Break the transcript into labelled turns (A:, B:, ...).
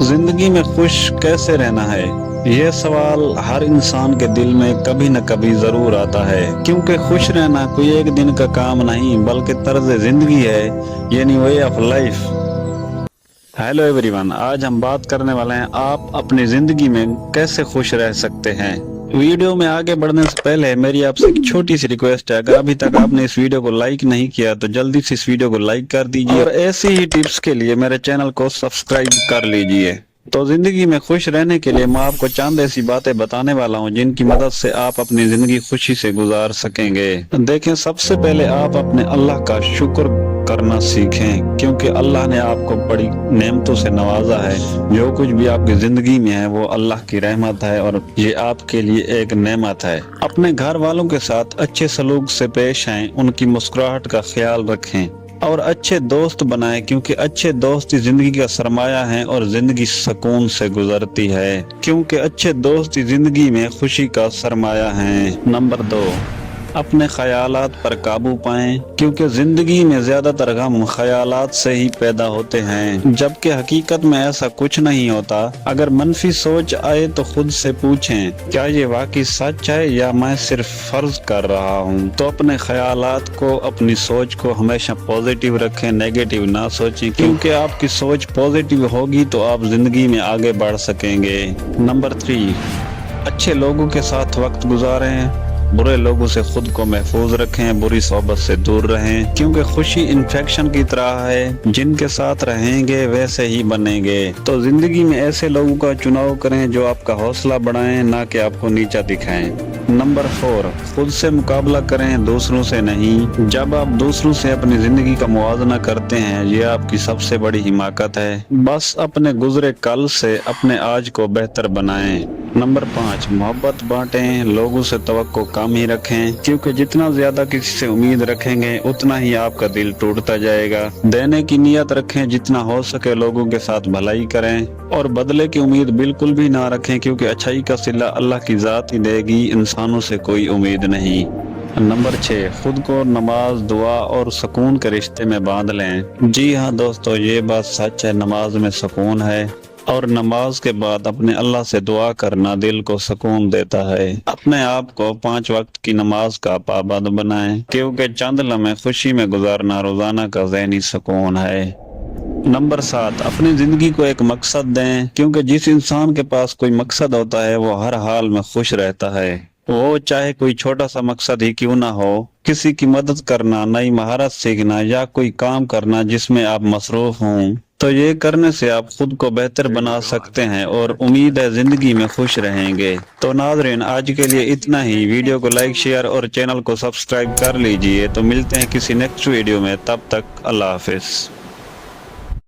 A: जिंदगी में खुश कैसे रहना है, ये सवाल हर इंसान के दिल में कभी न कभी जरूर आता है, क्योंकि खुश रहना कोई एक दिन का काम नहीं बल्कि तर्ज जिंदगी है, यानी way of life. Hello everyone, आज हम बात करने वाले हैं आप अपनी जिंदगी में कैसे खुश रह सकते हैं। वीडियो में आगे बढ़ने से पहले मेरी आपसे एक छोटी सी रिक्वेस्ट है, अगर अभी तक आपने इस वीडियो को लाइक नहीं किया तो जल्दी से इस वीडियो को लाइक कर दीजिए और ऐसी ही टिप्स के लिए मेरे चैनल को सब्सक्राइब कर लीजिए। तो जिंदगी में खुश रहने के लिए मैं आपको चंद ऐसी बातें बताने वाला हूं जिनकी मदद से आप अपनी जिंदगी खुशी से गुजार सकेंगे। देखें, सबसे पहले आप अपने अल्लाह का शुक्र करना सीखें, क्योंकि अल्लाह ने आपको बड़ी नेमतों से नवाजा है। जो कुछ भी आपकी जिंदगी में है वो अल्लाह की रहमत है और ये आपके लिए एक नेमत है। अपने घर वालों के साथ अच्छे सलूक से पेश आएं, उनकी मुस्कुराहट का ख्याल रखें और अच्छे दोस्त बनाएं, क्योंकि अच्छे दोस्त ही जिंदगी का सरमाया है और जिंदगी सुकून से गुजरती है, क्योंकि अच्छे दोस्त ही जिंदगी में खुशी का सरमाया है। नंबर 2, अपने ख्यालात पर काबू पाएं, क्योंकि जिंदगी में ज्यादातर गम ख्यालात से ही पैदा होते हैं, जबकि हकीकत में ऐसा कुछ नहीं होता। अगर मनफी सोच आए तो खुद से पूछें, क्या ये वाकई सच है या मैं सिर्फ फर्ज कर रहा हूँ। तो अपने ख्यालात को, अपनी सोच को हमेशा पॉजिटिव रखें, नेगेटिव ना सोचें, क्योंकि आपकी सोच पॉजिटिव होगी तो आप जिंदगी में आगे बढ़ सकेंगे। नंबर 3, अच्छे लोगों के साथ वक्त गुजारें, बुरे लोगों से खुद को महफूज रखें, बुरी सोबत से दूर रहें, क्योंकि खुशी इन्फेक्शन की तरह है, जिनके साथ रहेंगे वैसे ही बनेंगे। तो जिंदगी में ऐसे लोगों का चुनाव करें जो आपका हौसला बढ़ाएं, ना कि आपको नीचा दिखाएं। नंबर 4, खुद से मुकाबला करें, दूसरों से नहीं। जब आप दूसरों से अपनी जिंदगी का मुवाजना करते हैं, ये आपकी सबसे बड़ी हिमाकत है। बस अपने गुजरे कल से अपने आज को बेहतर बनाएं। नंबर 5, मोहब्बत बांटें, लोगों से तवक्को कम ही रखें, क्योंकि जितना ज्यादा किसी से उम्मीद रखेंगे उतना ही आपका दिल टूटता जाएगा। देने की नियत रखें, जितना हो सके लोगों के साथ भलाई करें और बदले की उम्मीद बिल्कुल भी ना रखें, क्योंकि अच्छाई का सिला अल्लाह की जात ही देगी, इंसानों से कोई उम्मीद नहीं। नंबर 6, खुद को नमाज, दुआ और सुकून के रिश्ते में बांध लें। जी हाँ दोस्तों, ये बात सच है, नमाज में सुकून है और नमाज के बाद अपने अल्लाह से दुआ करना दिल को सुकून देता है। अपने आप को 5 वक्त की नमाज का पाबंद बनाएं, क्योंकि चंद लम्हे खुशी में गुजारना रोजाना का ज़हनी सुकून है। नंबर 7, अपनी जिंदगी को एक मकसद दें, क्योंकि जिस इंसान के पास कोई मकसद होता है वो हर हाल में खुश रहता है। वो चाहे कोई छोटा सा मकसद ही क्यों ना हो, किसी की मदद करना, नई महारत सीखना या कोई काम करना जिसमें आप मसरूफ हों, तो ये करने से आप खुद को बेहतर बना सकते हैं और उम्मीद है जिंदगी में खुश रहेंगे। तो नाज़रीन, आज के लिए इतना ही। वीडियो को लाइक, शेयर और चैनल को सब्सक्राइब कर लीजिए। तो मिलते हैं किसी नेक्स्ट वीडियो में, तब तक अल्लाह हाफिज।